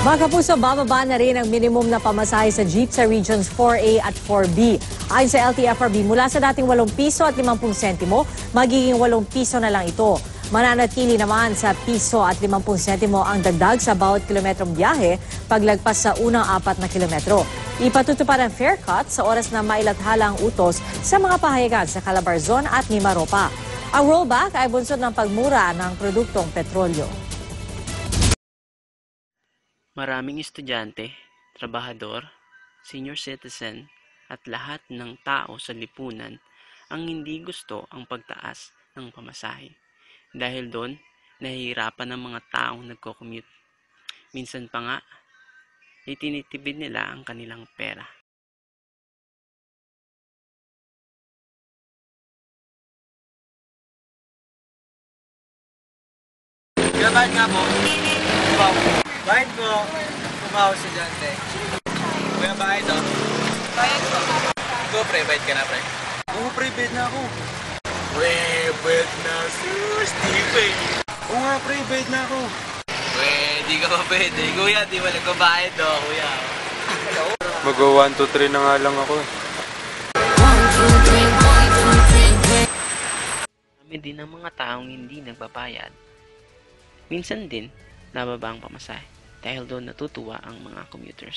Mga kapuso, bababa na rin ang minimum na pamasahe sa jeep sa Regions 4A at 4B. Ayon sa LTFRB, mula sa dating 8 piso at 50 sentimo, magiging 8 piso na lang ito. Mananatili naman sa piso at 50 sentimo ang dagdag sa bawat kilometrong biyahe paglagpas sa unang 4 na kilometro. Ipatutupad ang fare cut sa oras na mailathala ang utos sa mga pahayagan sa Calabarzon at Mimaropa. Ang rollback ay bunsod ng pagmura ng produktong petrolyo. Maraming estudyante, trabahador, senior citizen at lahat ng tao sa lipunan ang hindi gusto ang pagtaas ng pamasahe. Dahil doon, nahihirapan ang mga taong nagko-commute. Minsan pa nga, itinitipid nila ang kanilang pera. Bayad nga po. Bayad po. Kumaw estudyante. Kuya, bayad o. Bayad po. Ikaw, pre, bayad ka na, pre. Oo, pre, bayad na ako. Pre, bayad na, sus, Steve. Oo nga, pre, bayad na ako. Pre, di ka pa pwede. Kuya, di ba nagbabayad o, kuya? Mag-1, 2, 3 na nga lang ako. Kami din ang mga taong hindi nagbabayad. Minsan din, nababa ang pamasahe dahil doon natutuwa ang mga commuters.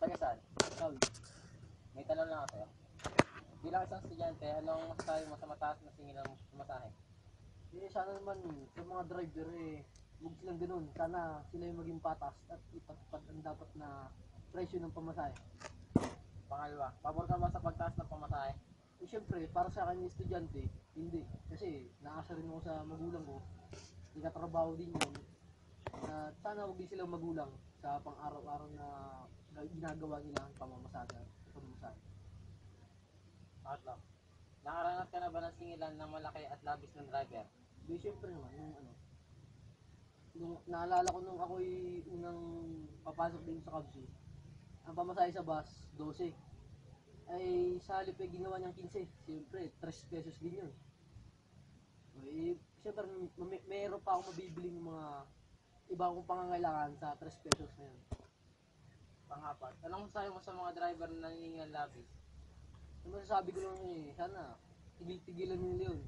Taga saan? Sabi. May tanong lang ako sa'yo. Bilang isang estudyante, anong masasabi mo sa mataas na singil ng pamasahe? Sana naman sa mga driver huwag silang ganun. Sana sila yung maging patas at ipatupad ang dapat na presyo ng pamasahe. Pangalawa, pabor ka ba sa pagtaas ng pamasahe? Siyempre, para sa akin yung estudyante, hindi. Kasi naasa rin ako sa magulang ko. Nagkatrabaho din yun. At sana huwag din silang magulang sa pang-araw-araw na ginagawa nila ang pamamasahe. Pangatlo, nakaranas ka na ba ng singilan ng malaki at labis ng driver? Siyempre naman, nung naalala ko nung ako'y unang papasok din sa Cavite, ang pamasahe sa bus, 12. Ay sa halip ay ginawa niyang 15. Siyempre, 3 pesos din yun. Siyempre, mayroon pa akong mabibili ng mga iba akong pangangailangan sa 3 pesos na yun. Pangapat, anong masasabi mo sa mga driver na naningal labis? Ang masasabi ko lang sana tigil-tigilan nila yun.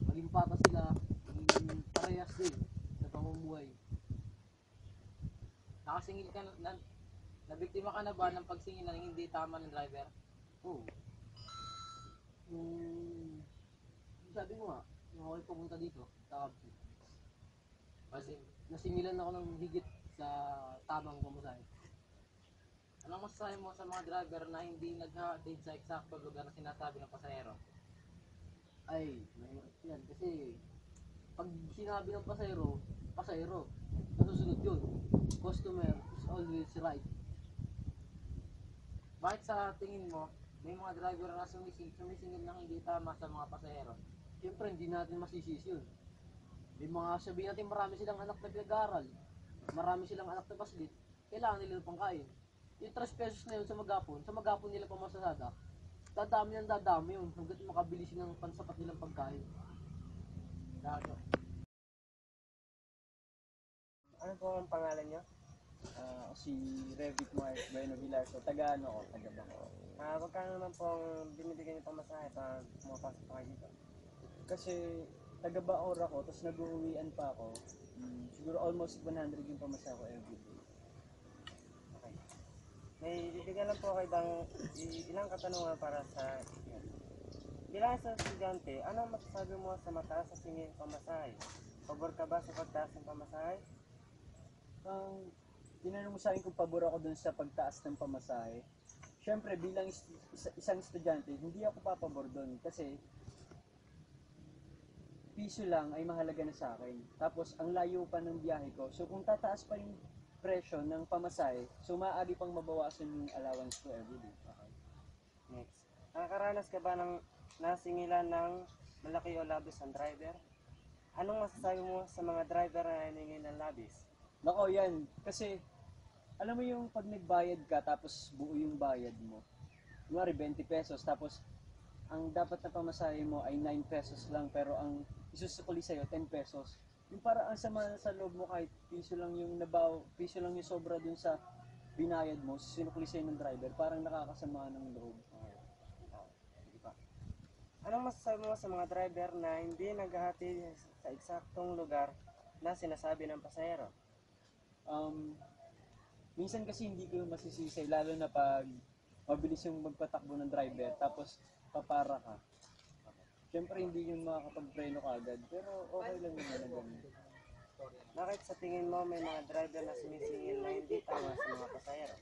Maging patas sila, maging parehas din sa pamumuhay. Nakasingil ka na, nabiktima ka na ba ng pagsingil na hindi tama ng driver? Oo. Sabi ko nga, nung ako'y pumunta dito sa Cavite, nasingilan ako ng higit sa tamang pamasahe. Anong masasabi mo sa mga driver na hindi naghahatid sa eksakto lugar na sinasabi ng pasahero? Ay, mahirap yan. Kasi, pag sinabi ng pasahero, nasusunod yun. Customer is always right. Bakit sa tingin mo, may mga driver na sumisingil ng hindi tama sa mga pasahero? Siyempre, hindi natin masisisi yun. May mga sabihin natin marami silang anak na pinag-aaral, marami silang anak na baslit, kailangan nila ng pangkain. Yung 3 pesos na yun sa magapon nila pamasasada, dadami yun hanggat makabili silang pansapat nilang pagkain. Gago. Ano po ang pangalan niyo? Si Revic Mark Bueno Villar. So, taga Baco. Magkano naman po ang binibigyan niyo pamasahe pag pumapasok pa kayo dito? Kasi taga Bacoor ako, tapos nag-uuwian pa ako. Siguro almost 100 yung pamasahe ko every day. Okay. May bibigyan lang po kayo ilang katanungan para sa inyo. Bilang isang estudyante, ano masasabi mo sa mataas na singil pamasahe? Pabor ka ba sa pagtaas ng pamasahe? Tinanong mo sa akin kung pabor ako dun sa pagtaas ng pamasahe. Siyempre, bilang isang estudyante, hindi ako papabor dun kasi piso lang ay mahalaga na sa akin. Tapos, ang layo pa ng biyahe ko. So, kung tataas pa yung presyo ng pamasahe, so maaari pang mabawasan yung allowance ko everyday. Okay. Next. Nakakaranas ka ba ng nasingilan ng malaki o labis ang driver? Anong masasabi mo sa mga driver na hiningin ng labis? Nako, yan. Kasi, alam mo yung pag nagbayad ka tapos buo yung bayad mo. Kunwari 20 pesos tapos ang dapat na pamasahe mo ay 9 pesos lang, pero ang isusukli sa'yo 10 pesos. Yung para ang sama sa loob mo, kahit piso lang yung piso lang yung sobra dun sa binayad mo, sinukli sa'yo ng driver, parang nakakasama ng loob. Sige pa. Anong masasabi mo sa mga driver na hindi naghahati sa eksaktong lugar na sinasabi ng pasahero? Minsan kasi hindi ko masisisi, lalo na pag mabilis yung magpatakbo ng driver, tapos papara ka. Siyempre hindi yung makakapag-preno ka agad, pero okay lang naman na ganun. Bakit sa tingin mo may mga driver na sumisingil na hindi tama sa mga pasahero?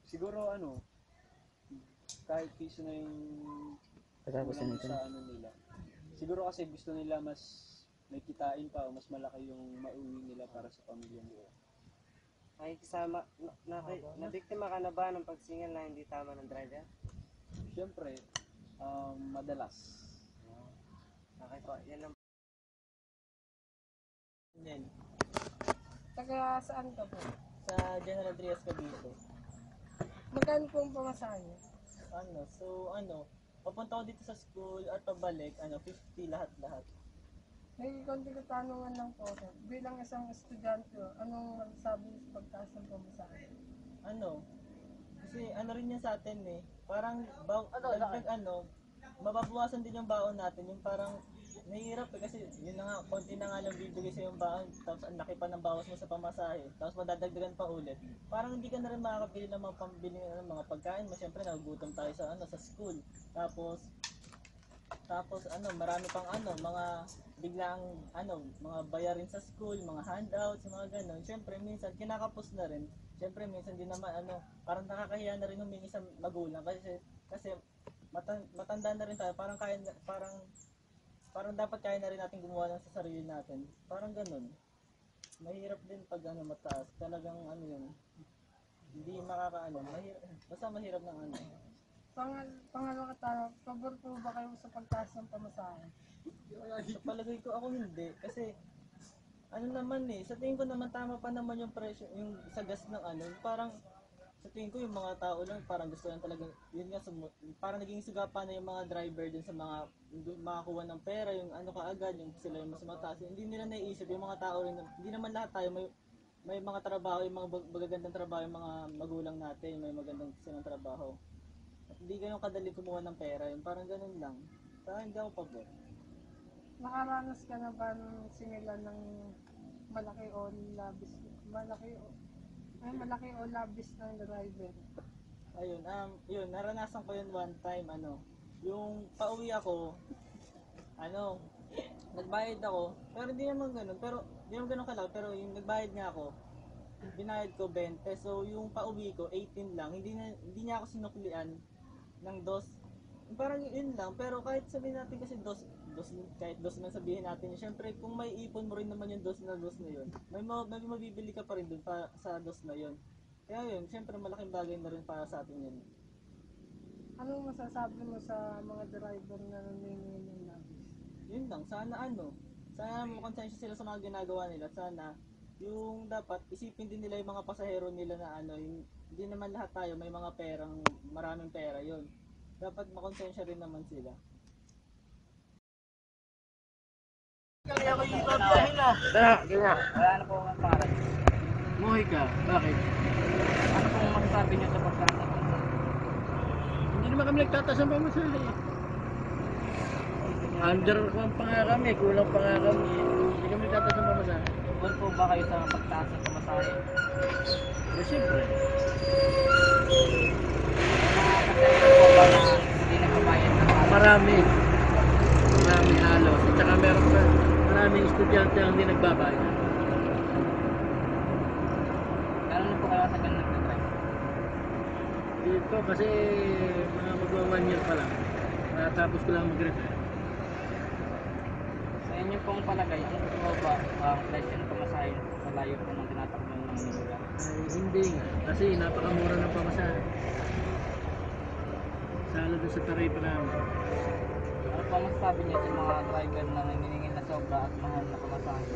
Siguro kahit piso na yung kulang sa ano nila. Siguro kasi gusto nila mas may kitain pa o mas malaki yung mauwi nila para sa pamilya nila. Ay kasama, nabiktima ka na ba ng pagsingil na hindi tama ng driver? Siyempre, madalas. Okay po, yan lang. Taga saan ka po? Sa General Trias Cavite. Magkano po ang pamasahe niyo? Papunta ko dito sa school at pabalik, 50 lahat-lahat. May konti katanungan lang po ako. Bilang isang estudyante, anong masasabi niyo sa pagtaas ng pamasahe? Kasi rin yan sa atin eh. Parang, mababawasan din yung baon natin. Yung parang, nahihirap eh. Kasi yun na nga, konti na nga lang bibigay sa yung baon. Tapos ang laki pa ng bawas mo sa pamasahe. Tapos madadagdagan pa ulit. Parang hindi ka na rin makakabili ng mga pambili ng mga pagkain mo. Siyempre, nagugutom tayo sa school. Tapos marami pang mga biglang mga bayarin sa school, mga handouts, mga ganun. Siyempre minsan kinakapos na rin. Siyempre minsan din naman parang nakakahiya na rin humingi sa magulang kasi matanda na rin tayo. Parang dapat kaya na rin natin gumawa ng sa sarili natin. Parang ganun. Mahirap din pag mataas. Talagang yun. Hindi basta mahirap ng Pangalawa ka tayo, pabor po ba kayo sa pagtaas ng pamasahe? Sa palagay ko ako hindi kasi sa tingin ko naman tama pa naman yung presyo yung sa gas ng parang sa tingin ko yung mga tao lang parang gusto lang talaga yun nga parang naging sugapan na yung mga driver din sa mga makakuha ng pera yung kaagad yung sila yung mas mataas hindi nila naiisip yung mga tao rin hindi naman lahat tayo may mga trabaho yung mga magagandang trabaho yung mga magulang natin may magandang silang trabaho at hindi ganun kadali kumuha ng pera yung parang ganun lang hindi ako pabor. Nakaranas ka na ba ng singilan ng malaki o labis ng driver? Yun, naranasan ko yun one time, yung pauwi ako, nagbayad ako, pero hindi naman ganun kalaki, pero yung nagbayad nga ako, binayad ko 20, so yung pauwi ko, 18 lang, hindi niya ako sinuklian ng dos, parang yun lang, pero kahit sabihin natin kasi kahit dos man sabihin natin, syempre kung may ipon mo rin naman yung dos na yun, may mabibili ka pa rin dun sa dos na yun. Kaya yun, syempre malaking bagay na rin para sa atin yun. Anong masasabi mo sa mga driver na nangingi ng labis? Yun lang, sana makonsensya sila sa mga ginagawa nila, sana yung dapat isipin din nila yung mga pasahero nila na hindi naman lahat tayo may mga maraming pera yun. Dapat makonsensya rin naman sila. Wala na po ang pangalan. Muhi ka, bakit? Ano pong masasabi niyo sa pagtaas ng pamasahe? Hindi naman kami nagtataas ng pamasahe. Under pa nga kami, kulang pa nga kami. Hindi kami nagtataas ng pamasahe. Pabor po ba kayo sa pagtaas ng pamasahe? Siyempre. Mga pasahero po ba na hindi nagbabayad ng Marami halos. At saka maraming estudyante ang hindi nagbabayad. Gano'n po kayo sa ganun nagtatry? Dito kasi mga magwa 1 year pa lang. Tapos ko lang mag-retire. Sa inyo pong palagay, ano po ba ang presyo ng pamasahe sa layo po ng tinatakbo ng Manila? Ay, hindi nga. Kasi napakamura ng pamasahe. Salo doon sa taripa namin. Ano po ang masasabi niyo sa mga driver na nanginingil na sobra at mahal na pamasahe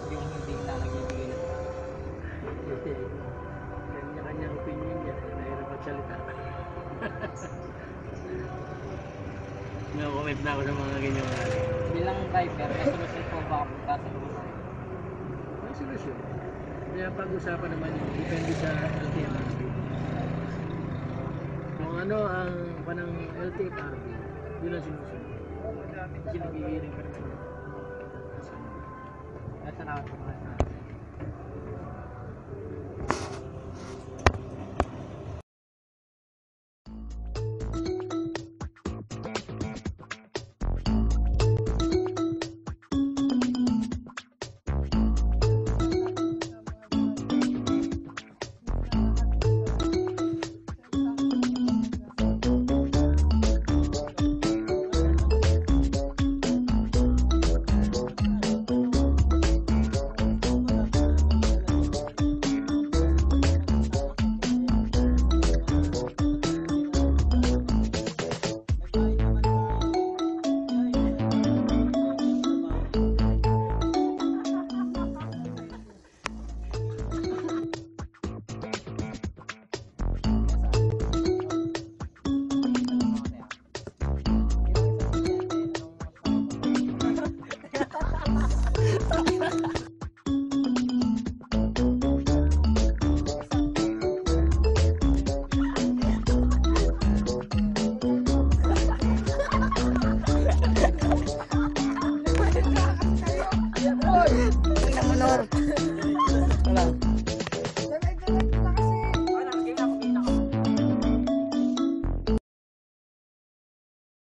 yung hindi na nagbibigay na? Kanya-kanyang opinion niya. Nahirap at No comment na ako sa mga ganyan mga. Bilang driver, may solusyon po ba kung sa pamasahe? Ang solusyon. Kaya pag-usapan naman yun, depende sa LTFRB. Kung ano ang panang LTFRB, yun ang sinusunod. Kasi nag-i-hearing ka naman.